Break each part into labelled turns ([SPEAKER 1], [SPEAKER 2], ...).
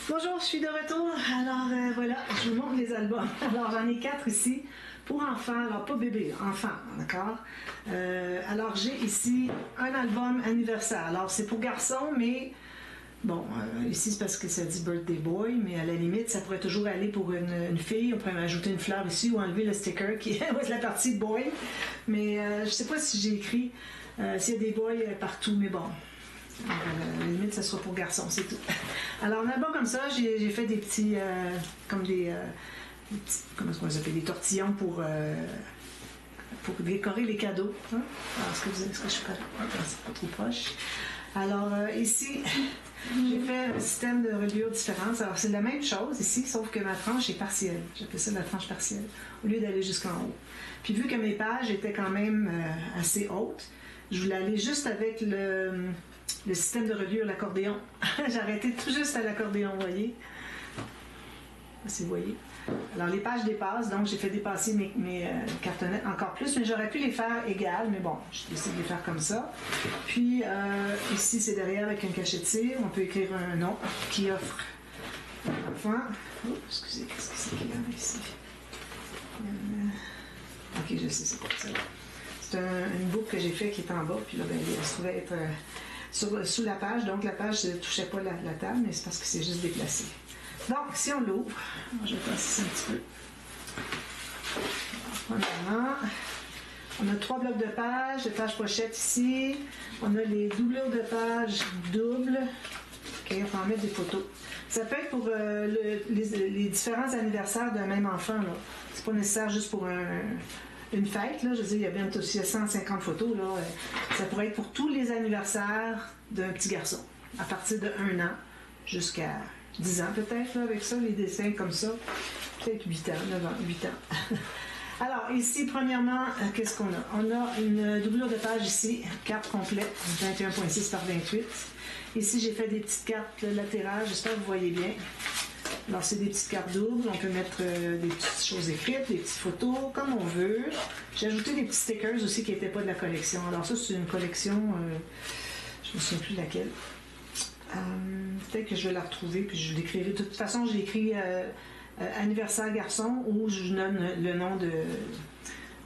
[SPEAKER 1] Bonjour, je suis de retour. Alors voilà, je vous montre les albums. Alors j'en ai 4 ici pour enfants, alors pas bébé, enfants, d'accord? Alors j'ai ici un album anniversaire. Alors c'est pour garçons, mais bon, ici c'est parce que ça dit Birthday Boy, mais à la limite, ça pourrait toujours aller pour une fille. On pourrait ajouter une fleur ici ou enlever le sticker qui est la partie boy. Mais je sais pas si j'ai écrit s'il y a des boys partout, mais bon. Alors, à la limite, ça sera pour garçons, c'est tout. Alors, un album comme ça, j'ai fait des petits, comme des petits, comment est-ce qu'on appelle, des tortillons pour décorer les cadeaux. Hein? Alors, est-ce que je suis pas trop proche? Alors, ici, j'ai fait un système de reliure différent. Alors, c'est la même chose ici, sauf que ma tranche est partielle. J'appelle ça la tranche partielle, au lieu d'aller jusqu'en haut. Puis, vu que mes pages étaient quand même assez hautes, je voulais aller juste avec le système de reliure, l'accordéon. J'ai arrêté tout juste à l'accordéon, vous voyez. Si vous voyez. Alors, les pages dépassent, donc j'ai fait dépasser mes cartonnettes encore plus, mais j'aurais pu les faire égales, mais bon, j'ai décidé de les faire comme ça. Puis, ici, c'est derrière avec un cachet-tire. On peut écrire un nom qui offre enfin. Oh, excusez, qu'est-ce que c'est qu'il y a ici? Ok, je sais c'est quoi ça. C'est une boucle que j'ai fait qui est en bas, puis là, ben, elle se trouvait être sous la page, donc la page ne touchait pas la table, mais c'est parce que c'est juste déplacé. Donc, si on l'ouvre, je vais passer ça un petit peu. Voilà. On a 3 blocs de pages pochette ici. On a les doublures de pages doubles. OK, on peut en mettre des photos. Ça peut être pour les différents anniversaires d'un même enfant. C'est pas nécessaire juste pour une fête, là, je veux dire, il y a bientôt 150 photos, là. Ça pourrait être pour tous les anniversaires d'un petit garçon, à partir de 1 an jusqu'à 10 ans peut-être, là, avec ça, les dessins comme ça, peut-être 8 ans, 9 ans, 8 ans. Alors, ici, premièrement, qu'est-ce qu'on a? On a une doublure de page ici, carte complète, 21.6 par 28. Ici, j'ai fait des petites cartes latérales, j'espère que vous voyez bien. Alors, c'est des petites cartes doubles. On peut mettre des petites choses écrites, des petites photos, comme on veut. J'ai ajouté des petits stickers aussi qui n'étaient pas de la collection. Alors, ça, c'est une collection, je ne me souviens plus de laquelle. Peut-être que je vais la retrouver, puis je l'écrirai. De toute façon, j'ai écrit anniversaire garçon où je donne le nom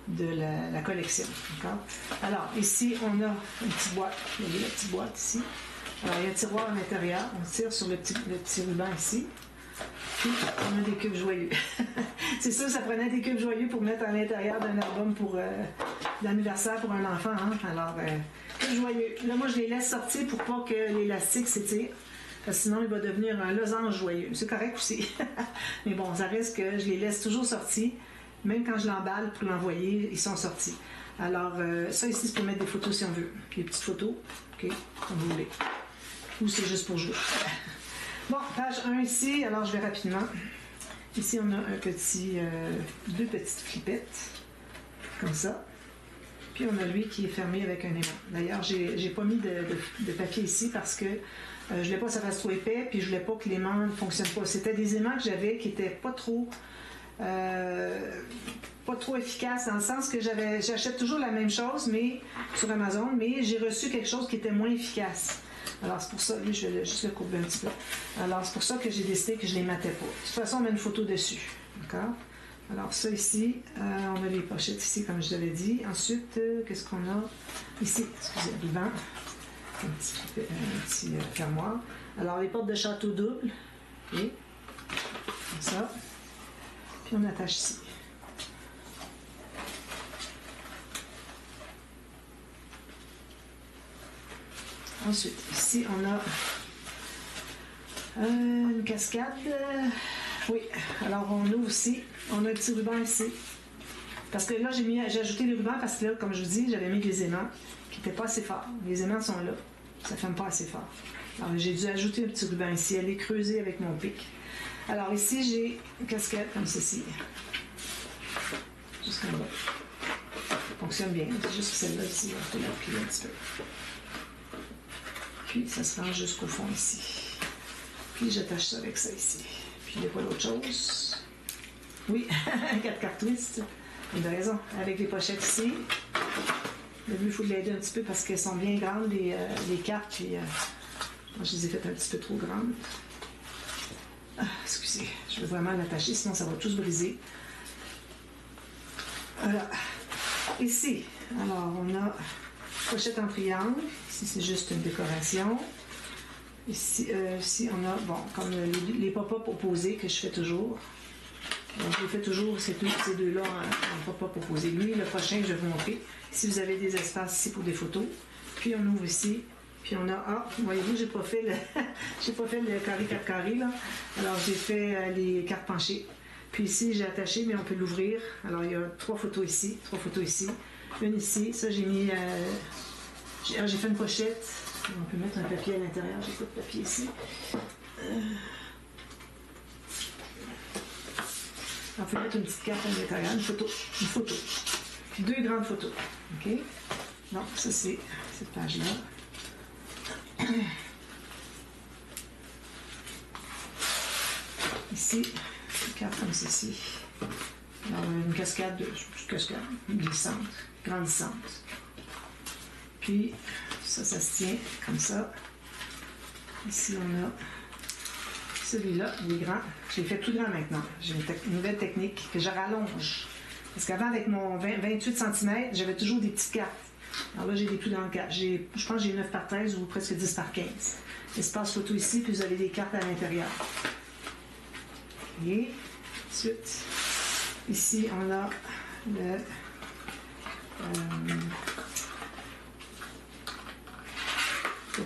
[SPEAKER 1] de la collection. D'accord? Alors, ici, on a une petite boîte. Vous voyez la petite boîte ici. Alors, il y a un tiroir à l'intérieur. On tire sur le petit ruban ici. Puis, on a des cubes joyeux. C'est sûr, ça prenait des cubes joyeux pour mettre à l'intérieur d'un album pour l'anniversaire pour un enfant. Hein? Alors, cubes joyeux. Là, moi, je les laisse sortir pour pas que l'élastique s'étire. Parce que sinon, il va devenir un losange joyeux. C'est correct aussi. Mais bon, ça reste que je les laisse toujours sortis. Même quand je l'emballe pour l'envoyer, ils sont sortis. Alors, ça ici, c'est pour mettre des photos si on veut. Des petites photos, OK, comme vous voulez. Ou c'est juste pour jouer. Bon, page 1 ici, alors je vais rapidement. Ici, on a deux petites flippettes, comme ça. Puis on a lui qui est fermé avec un aimant. D'ailleurs, j'ai pas mis de papier ici parce que je voulais pas que ça fasse trop épais, puis je voulais pas que l'aimant ne fonctionne pas. C'était des aimants que j'avais qui étaient pas trop efficaces, dans le sens que j'achète toujours la même chose mais sur Amazon, mais j'ai reçu quelque chose qui était moins efficace. Alors, c'est pour ça, lui, je vais juste le courber un petit peu. Alors, c'est pour ça que j'ai décidé que je ne les matais pas. De toute façon, on met une photo dessus. D'accord? Alors, ça ici, on a les pochettes ici, comme je l'avais dit. Ensuite, qu'est-ce qu'on a? Ici, excusez, le vent. Un petit fermoir. Alors, les portes de château double. Et, comme ça. Puis, on attache ici. Ensuite, ici, on a une cascade. Oui, alors on ouvre ici. On a un petit ruban ici. Parce que là, j'ai ajouté les rubans parce que là, comme je vous dis, j'avais mis des aimants qui n'étaient pas assez forts. Les aimants sont là. Ça ne ferme pas assez fort. Alors, j'ai dû ajouter un petit ruban ici. Elle est creusée avec mon pic. Alors, ici, j'ai une casquette comme ceci. Juste comme là. Ça fonctionne bien. C'est juste celle-là ici. On peut l'appuyer un petit peu. Puis, ça se range jusqu'au fond ici. Puis, j'attache ça avec ça ici. Puis, il n'y a pas d'autre chose. Oui, 4 cartes twist. Il a raison. Avec les pochettes ici. Le but, il faut l'aider un petit peu parce qu'elles sont bien grandes, les cartes. Puis, moi, je les ai faites un petit peu trop grandes. excusez, je vais vraiment l'attacher, sinon ça va tous briser. Voilà. Ici, alors on a pochette en triangle. Ici, c'est juste une décoration. Ici, on a, bon, comme les pop-up opposés que je fais toujours. Donc, je fais toujours ces deux-là en pop-up opposé. Lui, le prochain que je vais vous montrer. Ici, vous avez des espaces ici pour des photos. Puis, on ouvre ici. Puis, on a... Ah, voyez-vous, j'ai pas fait le carré 4 carrés, là. Alors, j'ai fait les cartes penchées. Puis ici, j'ai attaché, mais on peut l'ouvrir. Alors, il y a 3 photos ici, 3 photos ici. Une ici. Ça, j'ai mis... j'ai fait une pochette. On peut mettre un papier à l'intérieur. J'ai pas de papier ici. On peut mettre une petite carte à l'intérieur. Une photo. Une photo. Puis 2 grandes photos. OK? Donc, ça, c'est cette page-là. Ici, une carte comme ceci. Alors, une cascade, glissante, grandissante. Puis, ça se tient comme ça. Ici, on a celui-là, il est grand. Je l'ai fait plus grand maintenant. J'ai une nouvelle technique que je rallonge. Parce qu'avant, avec mon 28 cm, j'avais toujours des petites cartes. Alors là, j'ai des plus grandes cartes. Je pense que j'ai 9 par 13 ou presque 10 par 15. Espace photo ici, puis vous avez des cartes à l'intérieur. Et ensuite, ici, on a le...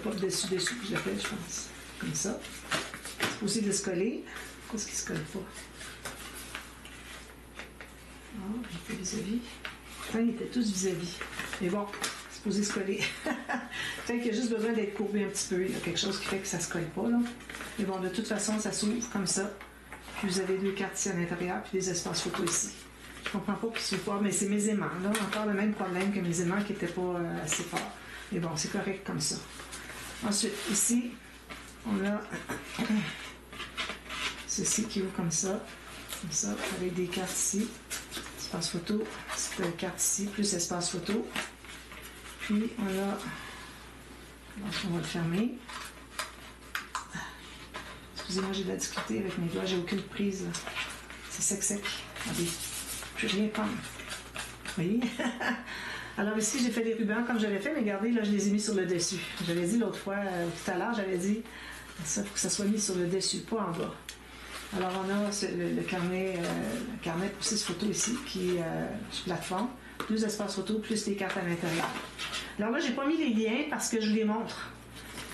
[SPEAKER 1] pas dessus, je l'appelle, je pense. Comme ça. C'est possible de se coller. Pourquoi est-ce qu'il ne se colle pas? Ah, j'ai fait vis-à-vis. Enfin, ils étaient tous vis-à-vis. Mais bon, c'est supposé se coller. Peut-être qu'il y a juste besoin d'être courbé un petit peu. Il y a quelque chose qui fait que ça ne se colle pas, là. Mais bon, de toute façon, ça s'ouvre comme ça. Puis vous avez 2 cartes ici à l'intérieur, puis des espaces photos ici. Je comprends pas qu'ils ne soient pas, mais c'est mes aimants. Là, encore le même problème que mes aimants qui n'étaient pas assez forts. Mais bon, c'est correct comme ça. Ensuite, ici, on a ceci qui ouvre comme ça, avec des cartes ici. Espace photo, petite carte ici, plus espace photo. Puis on a, alors on va le fermer. Excusez-moi, j'ai de la difficulté avec mes doigts, j'ai aucune prise. Là. C'est sec. Regardez, je ne peux rien prendre. Vous voyez? Alors ici, j'ai fait les rubans comme j'avais fait, mais regardez, là, je les ai mis sur le dessus. J'avais dit l'autre fois, tout à l'heure, j'avais dit, ça, il faut que ça soit mis sur le dessus, pas en bas. Alors, on a le carnet pour 6 photos ici, qui est sur plateforme. 2 espaces photos, plus les cartes à l'intérieur. Alors là, j'ai pas mis les liens parce que je les montre.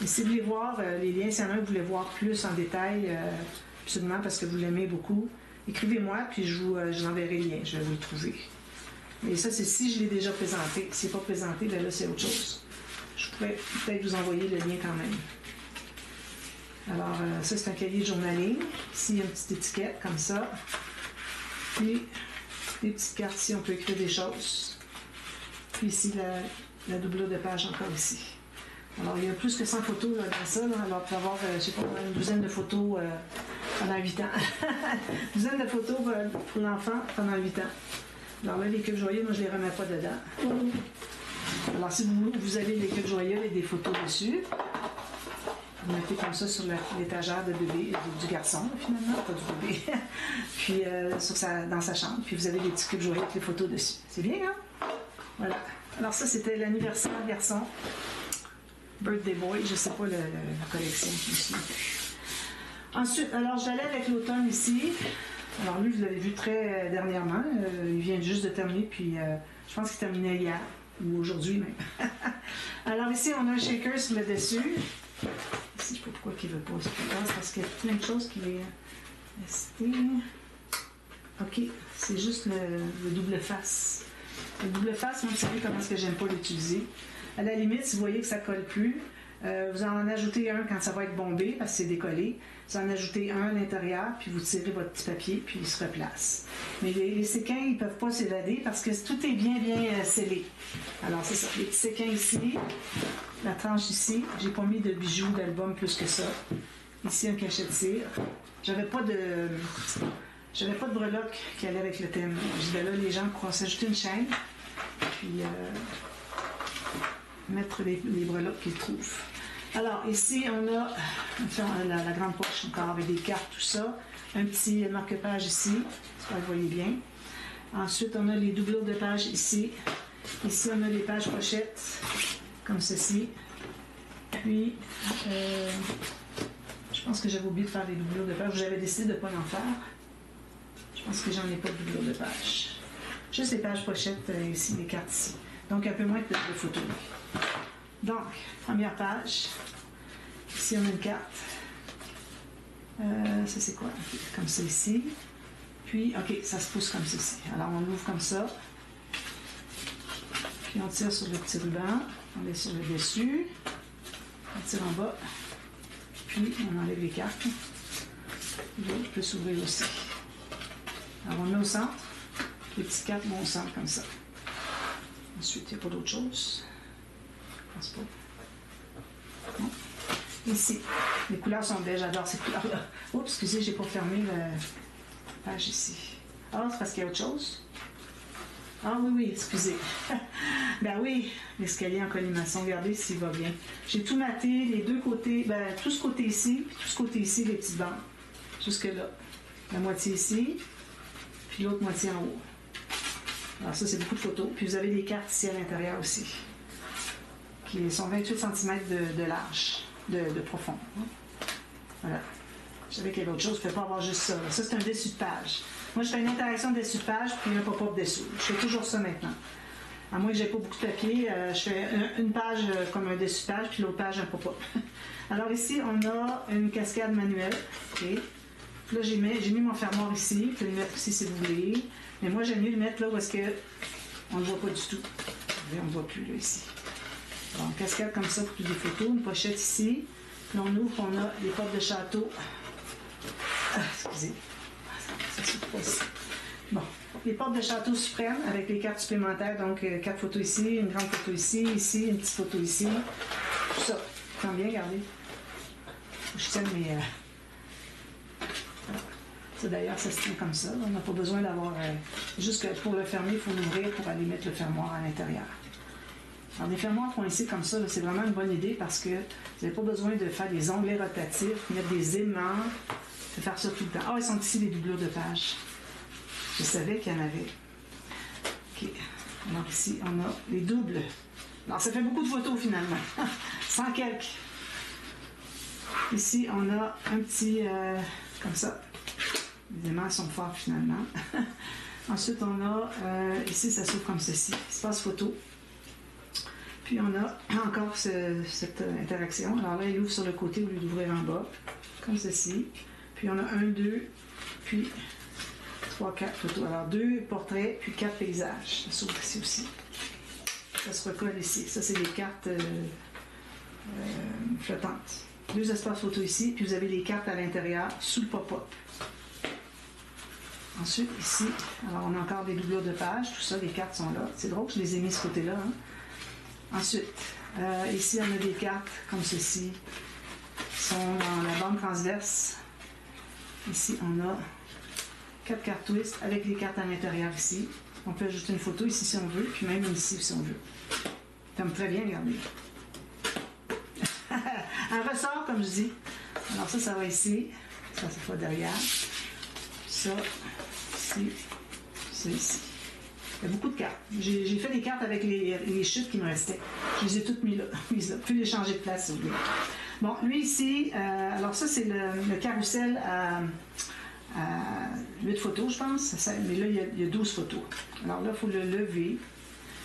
[SPEAKER 1] Et si vous voulez voir les liens, s'il y en a un que vous voulez voir plus en détail, absolument parce que vous l'aimez beaucoup, écrivez-moi, puis je vous enverrai le lien, je vais vous le trouver. Mais ça, c'est si je l'ai déjà présenté. Si ce n'est pas présenté, bien là, c'est autre chose. Je pourrais peut-être vous envoyer le lien quand même. Alors, ça, c'est un cahier de journaling. Ici, il y a une petite étiquette comme ça. Puis, des petites cartes ici, on peut écrire des choses. Puis ici, la doublure de page encore ici. Alors, il y a plus que 100 photos là, dans ça. Là. Alors, on peut avoir, je ne sais pas, une douzaine de photos pendant 8 ans. Une douzaine de photos pour l'enfant pendant 8 ans. Alors là, les cubes joyeux, moi, je ne les remets pas dedans. Alors, si vous avez les cubes joyeux et des photos dessus, vous mettez comme ça sur l'étagère de bébé, du garçon, finalement, pas du bébé. Puis, dans sa chambre. Puis, vous avez des petits cubes joyeux avec les photos dessus. C'est bien, hein? Voilà. Alors, ça, c'était l'anniversaire garçon. Birthday Boy, je ne sais pas la collection ici. Ensuite, alors, j'allais avec l'automne ici. Alors lui, vous l'avez vu très dernièrement. Il vient juste de terminer, puis je pense qu'il terminait hier, ou aujourd'hui même. Alors ici, on a un shaker sur le dessus. Ici, je ne sais pas pourquoi il ne veut pas se faire, parce qu'il y a plein de choses qui est resté. OK, c'est juste le double face. Le double face, moi, vous savez comment est-ce que j'aime pas l'utiliser. À la limite, si vous voyez que ça ne colle plus, vous en ajoutez un quand ça va être bombé, parce que c'est décollé. Vous en ajoutez un à l'intérieur, puis vous tirez votre petit papier, puis il se replace. Mais les séquins, ils ne peuvent pas s'évader parce que tout est bien scellé. Alors, c'est ça. Les petits séquins ici, la tranche ici. J'ai pas mis de bijoux d'album plus que ça. Ici, un cachet de cire. J'avais pas de breloque qui allait avec le thème. Je disais là, les gens pourront s'ajouter une chaîne, puis mettre les breloques qu'ils trouvent. Alors, ici, on a la grande poche encore avec des cartes, tout ça. Un petit marque-page ici, j'espère que vous voyez bien. Ensuite, on a les doubleaux de pages ici. Ici, on a les pages pochettes, comme ceci. Puis, je pense que j'avais oublié de faire des doublures de pages. J'avais décidé de ne pas en faire. Je pense que j'en ai pas de doublure de pages. Juste les pages pochettes ici, les cartes ici. Donc, un peu moins de photos. Donc, première page. Ici, on a une carte. Ça, c'est quoi? Comme ça ici. Puis, OK, ça se pousse comme ceci. Alors, on ouvre comme ça. Puis, on tire sur le petit ruban. On est sur le dessus. On tire en bas. Puis, on enlève les cartes. L'autre peut s'ouvrir aussi. Alors, on met au centre. Les petites cartes vont au centre comme ça. Ensuite, il n'y a pas d'autre chose. Je pense pas. Bon. Ici, les couleurs sont belles. J'adore ces couleurs-là. Oups, excusez, j'ai pas fermé la page ici. Ah, c'est parce qu'il y a autre chose. Ah oui, excusez. Ben oui, l'escalier en colimaçon. Regardez s'il va bien. J'ai tout maté, les deux côtés, ben tout ce côté ici, puis tout ce côté ici, les petites bandes. Jusque là. La moitié ici, puis l'autre moitié en haut. Alors ça, c'est beaucoup de photos. Puis vous avez des cartes ici à l'intérieur aussi, qui sont 28 cm de large, de profond. Voilà. Je savais qu'il y avait autre chose, je ne peux pas avoir juste ça. Ça, c'est un dessus de page. Moi, je fais une interaction de dessus de page, puis un pop-up dessous. Je fais toujours ça maintenant. À moins que je n'ai pas beaucoup de papier, je fais une page comme un dessus de page, puis l'autre page un pop-up. Alors ici, on a une cascade manuelle. Okay. Là, j'ai mis mon fermoir ici. Vous pouvez le mettre ici si vous voulez. Mais moi, j'aime mieux le mettre là parce qu'on ne le voit pas du tout. On ne le voit plus là, ici. Alors, une cascade comme ça pour toutes les photos. Une pochette ici. Puis on ouvre, on a les portes de château. Excusez. Ça s'ouvre pas ici. Bon. Les portes de château suprême avec les cartes supplémentaires. Donc, 4 photos ici, une grande photo ici, une petite photo ici. Tout ça. Quand bien, regardez. Je tiens mes... Ça, d'ailleurs, ça se tient comme ça. On n'a pas besoin d'avoir... juste que pour le fermer, il faut l'ouvrir pour aller mettre le fermoir à l'intérieur. Alors, des fermoirs coincés comme ça, c'est vraiment une bonne idée parce que vous n'avez pas besoin de faire des onglets rotatifs, mettre des aimants, de faire ça tout le temps. Ah, ils sont ici, les doublures de pages. Je savais qu'il y en avait. OK. Alors ici, on a les doubles. Alors, ça fait beaucoup de photos, finalement. 100 quelques. Ici, on a un petit... comme ça. Les aimants sont forts, finalement. Ensuite, on a... ici, ça s'ouvre comme ceci. Espace photo. Puis, on a encore cette interaction. Alors là, il ouvre sur le côté au lieu d'ouvrir en bas. Comme ceci. Puis, on a 1, 2, puis 3, 4 photos. Alors, 2 portraits, puis 4 paysages. Ça s'ouvre ici aussi. Ça se recolle ici. Ça, c'est des cartes flottantes. 2 espaces photos ici, puis vous avez les cartes à l'intérieur sous le pop-up. Ensuite, ici, alors on a encore des doublures de pages, tout ça, les cartes sont là. C'est drôle que je les ai mis de ce côté-là. Hein? Ensuite, ici, on a des cartes comme ceci, qui sont dans la bande transverse. Ici, on a 4 cartes twist avec les cartes à l'intérieur ici. On peut ajouter une photo ici si on veut, puis même ici si on veut. Ça me très bien, regardez. Un ressort, comme je dis. Alors ça va ici. Ça va derrière. Ça, ici. Ça, ici. Il y a beaucoup de cartes. J'ai fait des cartes avec les chutes qui me restaient. Je les ai toutes mises là. Vous pouvez les changer de place, si vous voulez. Bon, lui ici, alors ça, c'est le carrousel à 8 photos, je pense. Mais là, il y a 12 photos. Alors là, il faut le lever.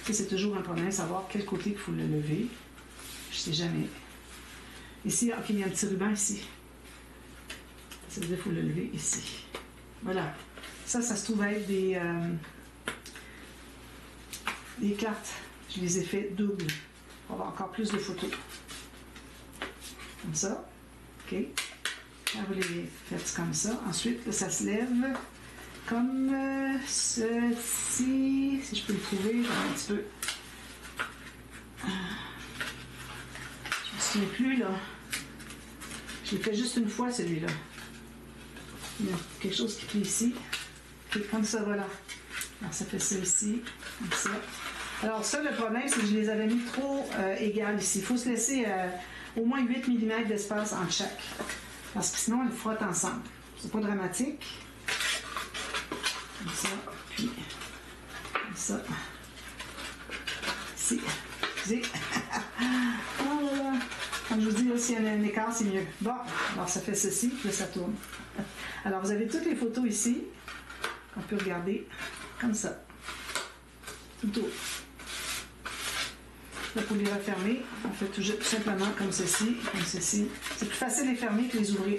[SPEAKER 1] Ça, c'est toujours un problème, savoir quel côté il faut le lever. Je ne sais jamais. Ici, OK, il y a un petit ruban ici. Ça veut dire qu'il faut le lever ici. Voilà. Ça se trouve être des cartes. Je les ai fait doubles. On va avoir encore plus de photos. Comme ça. OK. Là, vous les faites comme ça. Ensuite, là, ça se lève comme ceci. Si je peux le trouver, je vais un petit peu. Je me souviens plus, là. Je l'ai fait juste une fois, celui-là. Il y a quelque chose qui plie ici. Et comme ça, voilà. Alors, ça fait ça ici, comme ça. Alors, ça, le problème, c'est que je les avais mis trop égales ici. Il faut se laisser au moins 8 mm d'espace entre chaque. Parce que sinon, elles frottent ensemble. C'est pas dramatique. Comme ça, puis comme ça. Ici. Excusez. Oh là là. Comme je vous dis, s'il y a un écart, c'est mieux. Bon, alors ça fait ceci, puis là, ça tourne. Alors, vous avez toutes les photos ici, qu'on peut regarder, comme ça. Tout autour. Là, pour les refermer, on fait tout simplement comme ceci, comme ceci. C'est plus facile de les fermer que les ouvrir.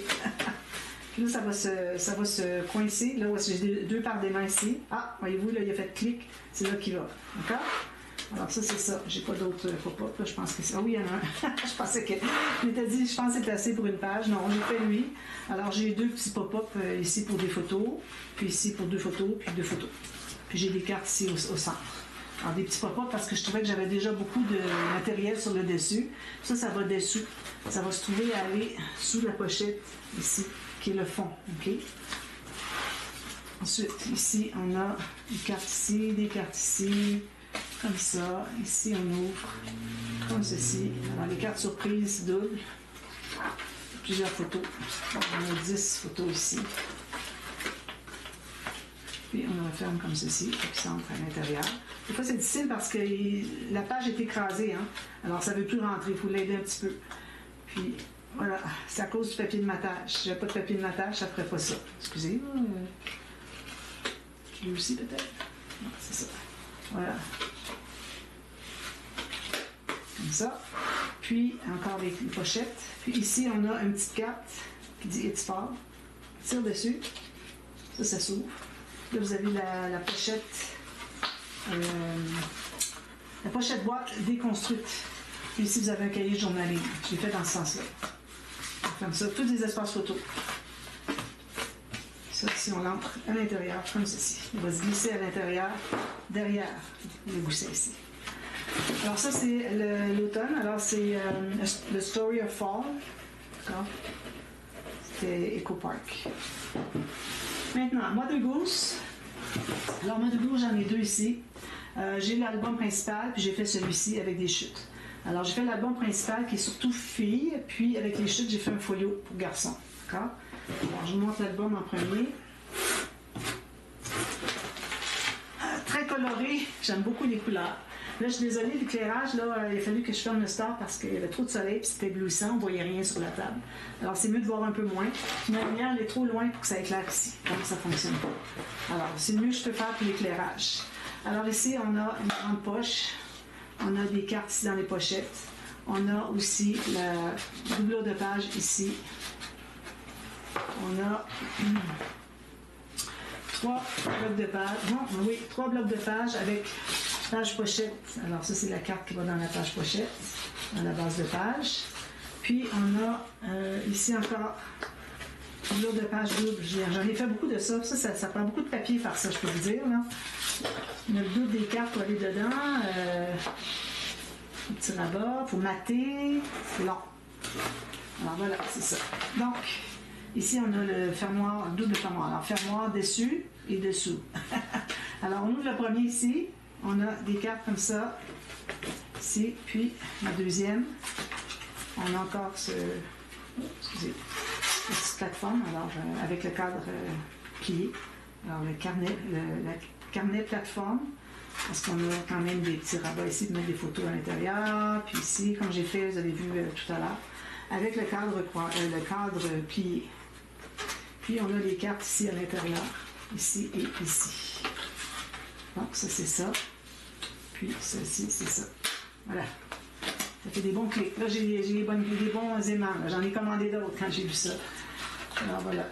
[SPEAKER 1] Puis là, ça va se coincer. Là, j'ai deux paires des mains ici. Ah, voyez-vous, là, il a fait clic. C'est là qu'il va. D'accord? Alors, ça, c'est ça. J'ai pas d'autres pop-up. Là, je pense que c'est. Ah oui, il y en a un. Je pensais que. Je m'étais dit, je pense que c'est assez pour une page. Non, j'ai fait lui. Alors, j'ai deux petits pop-up ici pour des photos. Puis ici pour 2 photos. Puis 2 photos. Puis j'ai des cartes ici au centre. Alors, des petits pop-up parce que je trouvais que j'avais déjà beaucoup de matériel sur le dessus. Ça va dessous. Ça va se trouver à aller sous la pochette ici, qui est le fond. OK? Ensuite, ici, on a des cartes ici, des cartes ici. Comme ça. Ici, on ouvre comme ceci. Alors, les cartes surprises doubles. Plusieurs photos. On a 10 photos ici. Puis, on referme comme ceci. Puis, ça entre à l'intérieur. Des fois, c'est difficile parce que la page est écrasée. Hein? Alors, ça ne veut plus rentrer. Il faut l'aider un petit peu. Puis, voilà. C'est à cause du papier de matage. Si je n'avais pas de papier de matage, ça ne ferait pas ça. Excusez. Lui aussi, peut-être. Non, c'est ça. Voilà. Comme ça. Puis, encore les pochettes. Puis ici, on a une petite carte qui dit It's Fall. Tire dessus. Ça s'ouvre. Là, vous avez la pochette. La pochette boîte déconstruite. Puis ici, vous avez un cahier de journaling. Je l'ai fait dans ce sens-là. Comme ça. Tous les espaces photos. Ça, si on l'entre à l'intérieur, comme ceci. Il va se glisser à l'intérieur, derrière le gousset ici. Alors ça, c'est l'automne. Alors c'est The Story of Fall. D'accord? C'était Eco Park. Maintenant, Mother Goose. Alors Mother Goose, j'en ai 2 ici. J'ai l'album principal, puis j'ai fait celui-ci avec des chutes. Alors j'ai fait l'album principal qui est surtout filles, puis avec les chutes, j'ai fait un folio pour garçons. D'accord? Alors, je vous montre l'album en premier. Très coloré. J'aime beaucoup les couleurs. Là, je suis désolée, l'éclairage, là, il a fallu que je ferme le store parce qu'il y avait trop de soleil et c'était éblouissant. On ne voyait rien sur la table. Alors, c'est mieux de voir un peu moins. Ma lumière, elle est trop loin pour que ça éclaire ici. Donc, ça ne fonctionne pas. Alors, c'est le mieux que je peux faire pour l'éclairage. Alors, ici, on a une grande poche. On a des cartes ici dans les pochettes. On a aussi la doublure de page ici. On a 3 blocs de page. Non, oui, 3 blocs de page avec page pochette. Alors ça, c'est la carte qui va dans la page pochette, dans la base de page. Puis on a ici encore une bloc de page double. J'en ai fait beaucoup de ça. Ça prend beaucoup de papier faire ça, je peux vous dire. Là. On a le double des cartes pour aller dedans. Un petit rabat, il faut mater. C'est long. Alors voilà, c'est ça. Donc, ici, on a le fermoir, double fermoir. Alors, fermoir dessus et dessous. Alors, on ouvre le premier ici. On a des cartes comme ça. Ici. Puis, la deuxième. On a encore excusez, une petite plateforme. Alors, avec le cadre plié. Alors, le carnet plateforme. Parce qu'on a quand même des petits rabats ici pour mettre des photos à l'intérieur. Puis ici, comme j'ai fait, vous avez vu tout à l'heure, avec le cadre plié. Puis on a les cartes ici à l'intérieur, ici et ici. Donc ça c'est ça. Puis ceci c'est ça. Voilà. Ça fait des bons clés. Là j'ai des bons aimants. J'en ai commandé d'autres quand j'ai vu ça. Alors voilà.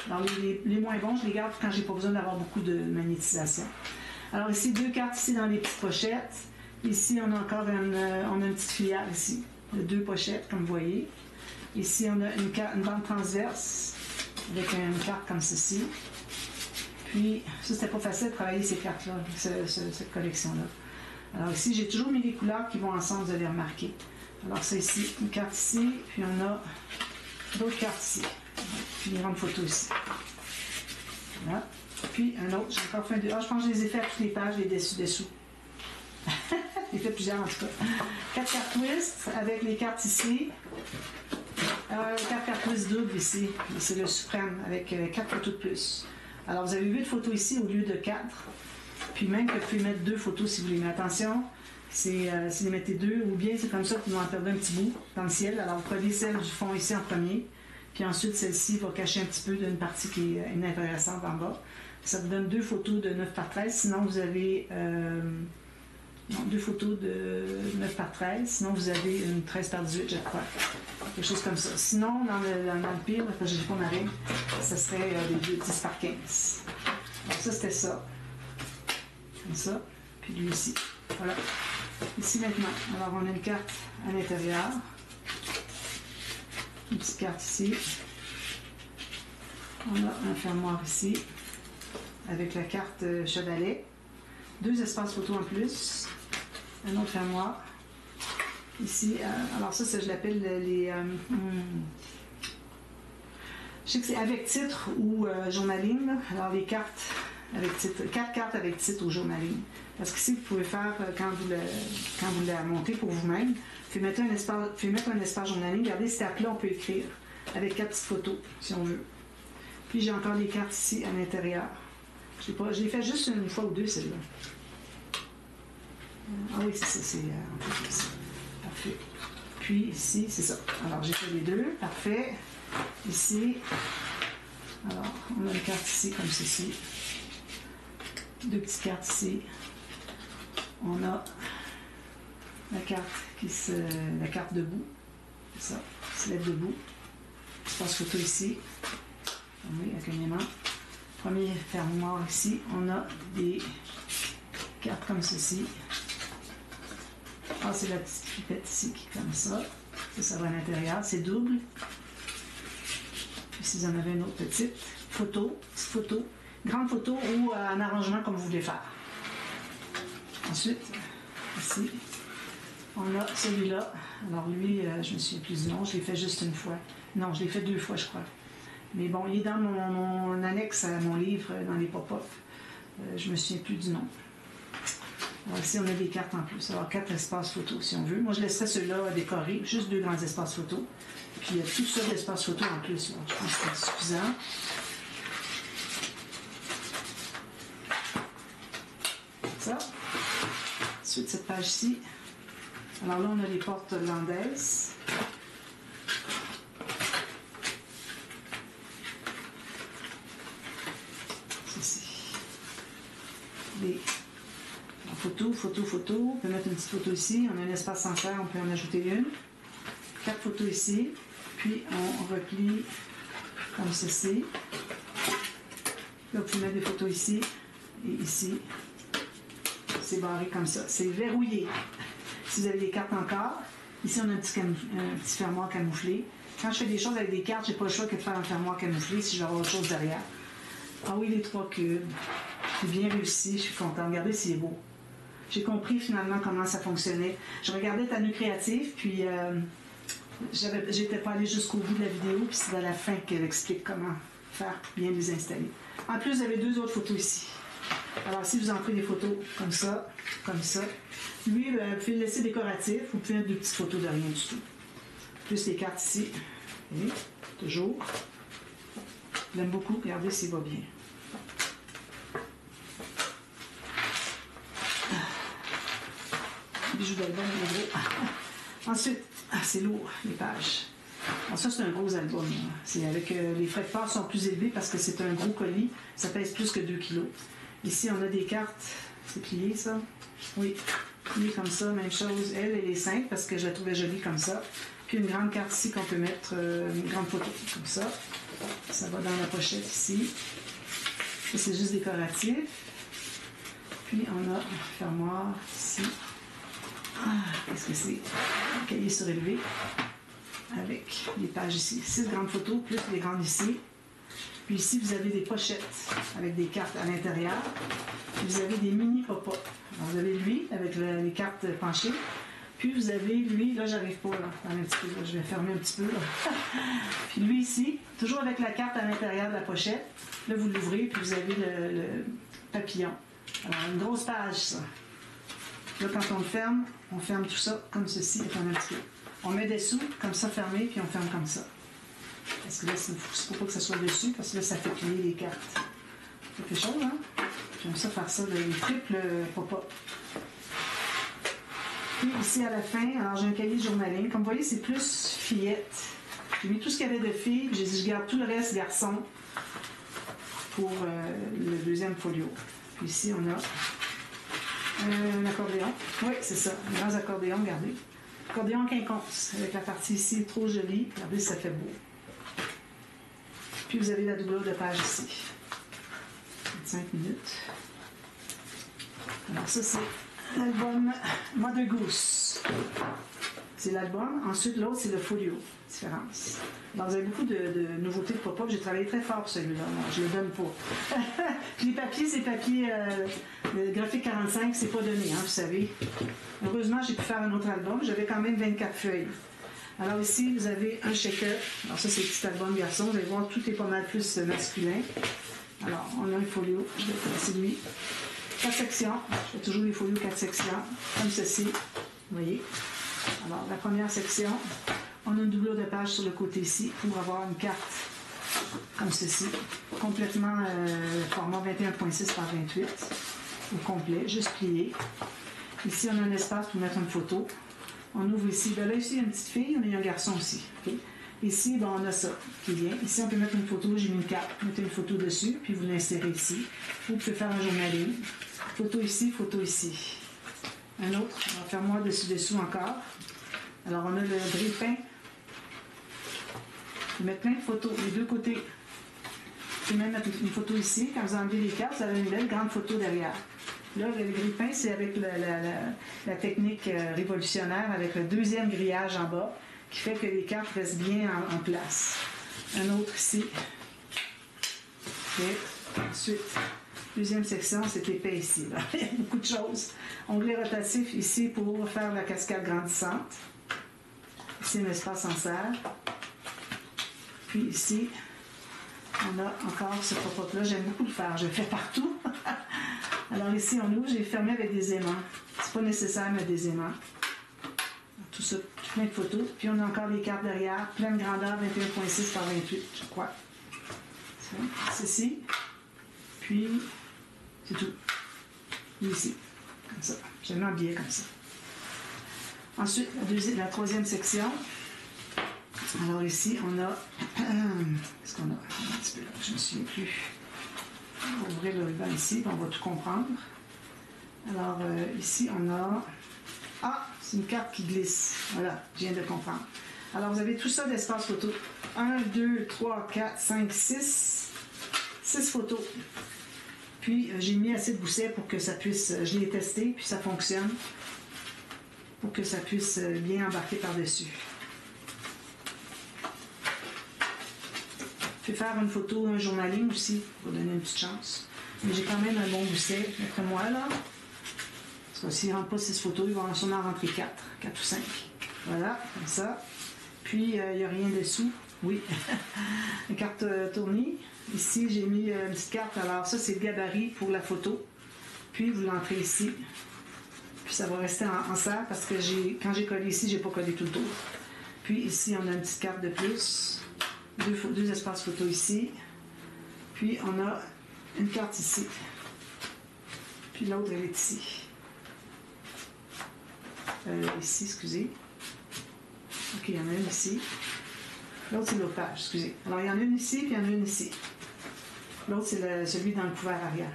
[SPEAKER 1] Alors les moins bons, je les garde quand j'ai pas besoin d'avoir beaucoup de magnétisation. Alors ici, 2 cartes ici dans les petites pochettes. Ici, on a encore une petite filière ici, de 2 pochettes, comme vous voyez. Ici, on a une bande transverse avec une carte comme ceci. Puis, ça, c'était pas facile de travailler ces cartes-là, cette collection-là. Alors ici, j'ai toujours mis les couleurs qui vont ensemble, vous allez remarquer. Alors ça ici, une carte ici, puis on a d'autres cartes ici. Puis une grande photo ici. Voilà. Puis un autre, j'ai encore fait je pense que je les ai fait à toutes les pages, les dessous. J'ai fait plusieurs en tout cas. 4 cartes twist avec les cartes ici. 4 cartes twist double ici. C'est le suprême avec 4 photos de plus. Alors vous avez 8 photos ici au lieu de 4. Puis même que vous pouvez mettre 2 photos si vous voulez. Mais attention, si vous mettez 2, ou bien c'est comme ça que vous en perdez un petit bout dans le ciel. Alors vous prenez celle du fond ici en premier. Puis ensuite celle-ci va cacher un petit peu d'une partie qui est inintéressante en bas. Ça vous donne 2 photos de 9 par 13. Sinon vous avez 2 photos de 9 par 13. Sinon vous avez une 13 par 18, je crois. Quelque chose comme ça. Sinon, dans le pire, parce que je n'ai pas ma règle, ça serait des 10 par 15. Donc ça, c'était ça. Comme ça. Puis lui ici. Voilà. Ici maintenant. Alors on a une carte à l'intérieur. Une petite carte ici. On a un fermoir ici. Avec la carte chevalet. 2 espaces photo en plus. Un autre fermoir. Ici, alors ça je l'appelle les... je sais que c'est avec titre ou journaling. Là. Alors les cartes avec titre, 4 cartes avec titre ou journaling. Parce que si vous pouvez faire, quand vous la montez pour vous-même, vous pouvez mettre un espace journaling. Regardez, cette carte-là, on peut écrire avec 4 petites photos, si on veut. Puis j'ai encore des cartes ici à l'intérieur. Je l'ai fait juste une fois ou 2, celle-là. Ah oui, c'est ça, c'est parfait. Puis ici, c'est ça. Alors j'ai fait les 2, parfait. Ici, alors on a une carte ici comme ceci. 2 petites cartes ici. On a la carte debout. C'est ça, se lève debout. Espace photo ici. Oui, avec un aimant. Premier fermoir ici, on a des cartes comme ceci. Ah, c'est la petite pipette ici qui est comme ça. Ça va à l'intérieur. C'est double. Puis si vous en avez une autre petite photo, grande photo ou un arrangement comme vous voulez faire. Ensuite, ici, on a celui-là. Alors lui, je me souviens plus du nom. Je l'ai fait juste une fois. Non, je l'ai fait 2 fois, je crois. Mais bon, il est dans mon annexe à mon livre, dans les pop-up. Je me souviens plus du nom. Alors ici, on a des cartes en plus. Alors, 4 espaces photos, si on veut. Moi, je laisserais ceux-là décorés. Juste 2 grands espaces photos. Puis, il y a tout ça d'espaces photos en plus. Là. Je pense que c'est suffisant. Ça. Ensuite, cette page-ci. Alors là, on a les portes hollandaises. Ceci. Les... Photo. On peut mettre une petite photo ici. On a un espace sans faire, on peut en ajouter une. 4 photos ici. Puis on replie comme ceci. Là, vous pouvez mettre des photos ici et ici. C'est barré comme ça. C'est verrouillé. Si vous avez des cartes encore, ici on a un petit fermoir camouflé. Quand je fais des choses avec des cartes, j'ai pas le choix que de faire un fermoir camouflé si je vais avoir autre chose derrière. Ah oui, les 3 cubes. C'est bien réussi, je suis contente. Regardez, c'est beau. J'ai compris finalement comment ça fonctionnait. Je regardais Tanu Créative, puis j'étais pas allée jusqu'au bout de la vidéo, puis c'est à la fin qu'elle explique comment faire pour bien les installer. En plus, vous avez 2 autres photos ici. Alors, si vous en prenez des photos comme ça, lui, vous pouvez le laisser décoratif, vous pouvez mettre 2 petites photos de rien du tout. Plus les cartes ici. Et, toujours. Je l'aime beaucoup, regardez s'il va bien. Bijou d'album, il est gros. Ensuite, c'est lourd, les pages. Alors ça, c'est un gros album. C'est avec les frais de port sont plus élevés parce que c'est un gros colis. Ça pèse plus que 2 kilos. Ici, on a des cartes. C'est plié, ça? Oui. Plié comme ça, même chose. Elle est simple parce que je la trouvais jolie comme ça. Puis une grande carte ici qu'on peut mettre, une grande photo comme ça. Ça va dans la pochette ici. Ça, c'est juste décoratif. Puis on a un fermoir ici. Qu'est-ce que c'est? Un cahier surélevé avec les pages ici. 6 grandes photos, plus les grandes ici. Puis ici, vous avez des pochettes avec des cartes à l'intérieur. Puis vous avez des mini pop-up. Vous avez lui avec les cartes penchées. Puis vous avez lui, là, j'arrive pas, là, un petit peu, là, je vais fermer un petit peu. Là. Puis lui ici, toujours avec la carte à l'intérieur de la pochette. Là, vous l'ouvrez, puis vous avez le papillon. Alors, une grosse page, ça. Là, quand on le ferme, on ferme tout ça comme ceci, un petit peu. On met dessous, comme ça, fermé, puis on ferme comme ça. Parce que là, il ne faut pas que ça soit dessus, parce que là, ça fait plier les cartes. Ça fait chaud, hein? J'aime ça faire ça, le triple pop-up. Puis ici, à la fin, alors j'ai un cahier de journaling. Comme vous voyez, c'est plus fillette. J'ai mis tout ce qu'il y avait de filles, puis j'ai dit, je garde tout le reste garçon pour le deuxième folio. Puis ici, on a un accordéon. Oui, c'est ça, un grand accordéon, regardez. Accordéon quinconce, avec la partie ici trop jolie. Regardez, ça fait beau. Puis vous avez la doublure de page ici. 25 minutes. Alors ça, c'est l'album Mother Goose. C'est l'album. Ensuite, l'autre, c'est le folio. Différence. Alors, vous avez beaucoup de nouveautés de pop-up. J'ai travaillé très fort pour celui-là. Je ne le donne pas. Les papiers, c'est papier le graphique 45, c'est pas donné, hein, vous savez. Heureusement, j'ai pu faire un autre album. J'avais quand même 24 feuilles. Alors ici, vous avez un shaker. Alors ça, c'est le petit album garçon. Vous allez voir, tout est pas mal plus masculin. Alors, on a un folio. C'est lui. 4 sections. Je fais toujours les folios 4 sections. Comme ceci. Vous voyez. Alors, la première section, on a une doublure de page sur le côté ici pour avoir une carte comme ceci. Complètement format 21.6 par 28. Au complet, juste plié. Ici, on a un espace pour mettre une photo. On ouvre ici. Ben là, ici, il y a une petite fille, mais il y a un garçon aussi. Okay? Ici, ben, on a ça qui vient. Ici, on peut mettre une photo. J'ai mis une carte. Mettez une photo dessus, puis vous l'insérez ici. Vous pouvez faire un journaling. Photo ici, photo ici. Un autre. On va faire moi dessus encore. Alors, on a le grille-pain. Vous mettre plein de photos des deux côtés. Vous pouvez même mettre une photo ici. Quand vous enlevez les cartes, vous avez une belle grande photo derrière. Là, le grille-pain, c'est avec la technique révolutionnaire, avec le deuxième grillage en bas, qui fait que les cartes restent bien en place. Un autre ici. Okay. Ensuite, deuxième section, c'est épais ici. Là. Il y a beaucoup de choses. Onglet rotatif ici pour faire la cascade grandissante. Ici, un espace en serre. Puis ici, on a encore ce pop-up-là. J'aime beaucoup le faire. Je le fais partout. Alors ici, on ouvre. J'ai fermé avec des aimants. C'est pas nécessaire, mais des aimants. Tout ça, plein de photos. Puis on a encore les cartes derrière. Pleine grandeur, 21.6 par 28, je crois. Ceci. Puis, c'est tout. Ici. Comme ça. J'aime habillé comme ça. Ensuite, la troisième section. Alors ici, on a... Qu'est-ce qu'on a? Un petit peu là, je ne me souviens plus. On va ouvrir le ruban ici, puis on va tout comprendre. Alors ici, on a... Ah! C'est une carte qui glisse. Voilà, je viens de comprendre. Alors, vous avez tout ça d'espace photo. 1, 2, 3, 4, 5, 6. 6 photos. Puis, j'ai mis assez de gousset pour que ça puisse... Je l'ai testé, puis ça fonctionne. Pour que ça puisse bien embarquer par-dessus. Je vais faire une photo, un journaling aussi, pour donner une petite chance. Mais j'ai quand même un bon gousset, d'après moi, là. Parce que s'il ne rentre pas 6 photos, il va sûrement rentrer 4 ou 5. Voilà, comme ça. Puis, il n'y a rien dessous. Oui, une carte tournée. Ici, j'ai mis une petite carte. Alors, ça, c'est le gabarit pour la photo. Puis, vous l'entrez ici. Puis, ça va rester en serre parce que quand j'ai collé ici, je n'ai pas collé tout le tour. Puis, ici, on a une petite carte de plus. Deux espaces photo ici. Puis, on a une carte ici. Puis, l'autre, elle est ici. Ici, excusez. OK, il y en a une ici. L'autre, c'est l'autre page, excusez. Alors, il y en a une ici, puis il y en a une ici. L'autre, c'est celui dans le couvert arrière.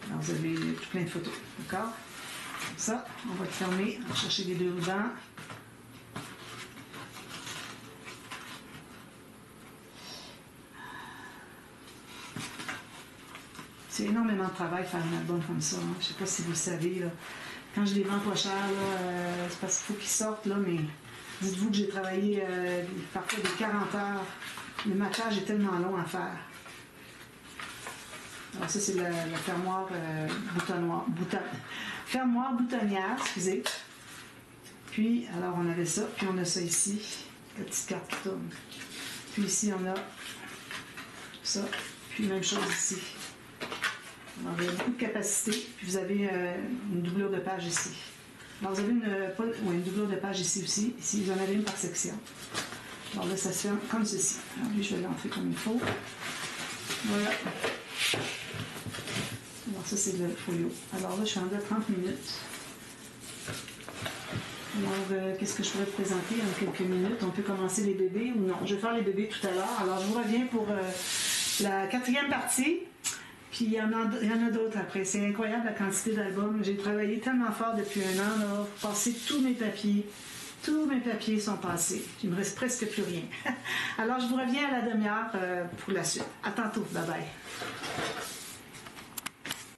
[SPEAKER 1] Alors, vous avez tout plein de photos. D'accord? Comme ça, on va le fermer. On va chercher les deux rubans. C'est énormément de travail faire un album comme ça. Hein. Je ne sais pas si vous le savez. Là. Quand je les vends pas cher, c'est parce qu'il faut qu'ils sortent, là, mais dites-vous que j'ai travaillé parfois des 40 heures. Le maquillage est tellement long à faire. Alors ça, c'est la fermoire fermoire boutonnière, excusez. Puis, alors on avait ça, puis on a ça ici, la petite carte qui tourne. Puis ici, on a ça, puis même chose ici. Alors, il y a beaucoup de capacité. Puis vous avez une doublure de page ici. Alors, vous avez une doublure de page ici aussi. Ici, vous en avez une par section. Alors là, ça se fait comme ceci. Alors lui, je vais l'entrer comme il faut. Voilà. Alors ça, c'est le folio. Alors là, je suis rendue à 30 minutes. Alors, qu'est-ce que je pourrais te présenter en quelques minutes? On peut commencer les bébés ou non? Je vais faire les bébés tout à l'heure. Alors, je vous reviens pour la 4e partie. Puis, il y en a d'autres après. C'est incroyable la quantité d'albums. J'ai travaillé tellement fort depuis 1 an là, pour passer tous mes papiers. Tous mes papiers sont passés. Il me reste presque plus rien. Alors, je vous reviens à la demi-heure pour la suite. À tantôt. Bye bye.